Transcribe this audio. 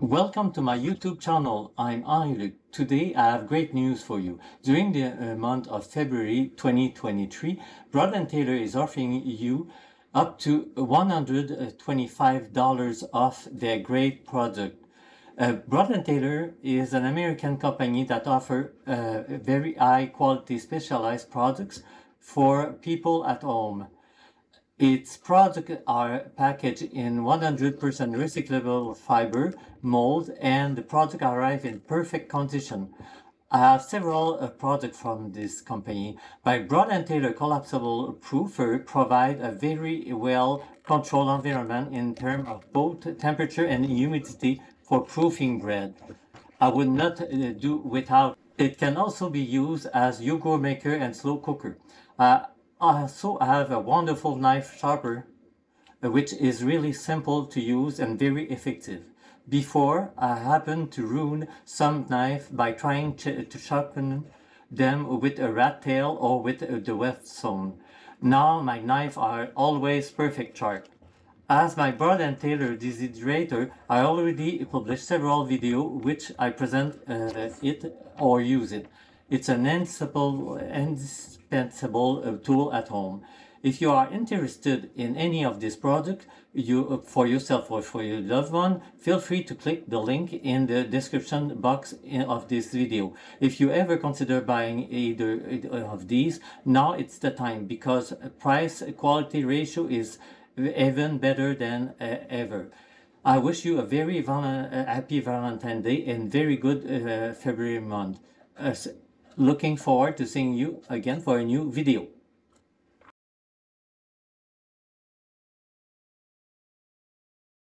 Welcome to my YouTube channel. I'm Henri-Luc. Today I have great news for you. During the month of February 2023, Broad & Taylor is offering you up to $125 off their great product. Broad & Taylor is an American company that offers very high quality specialized products for people at home. Its products are packaged in 100% recyclable fiber mold, and the product arrive in perfect condition. I have several products from this company. By Broad & Taylor collapsible proofer provide a very well controlled environment in terms of both temperature and humidity for proofing bread. I would not do without. It can also be used as yogurt maker and slow cooker. I also have a wonderful knife sharper, which is really simple to use and very effective. Before, I happened to ruin some knife by trying to sharpen them with a rat tail or with the whetstone. Now my knives are always perfect sharp. As my Broad & Taylor dehydrator, I already published several videos which I present it or use it. It's an indispensable tool at home. If you are interested in any of this product for yourself or for your loved one, feel free to click the link in the description box of this video. If you ever consider buying either of these, now it's the time, because price quality ratio is even better than ever. I wish you a very happy Valentine's Day and very good February month. Looking forward to seeing you again for a new video.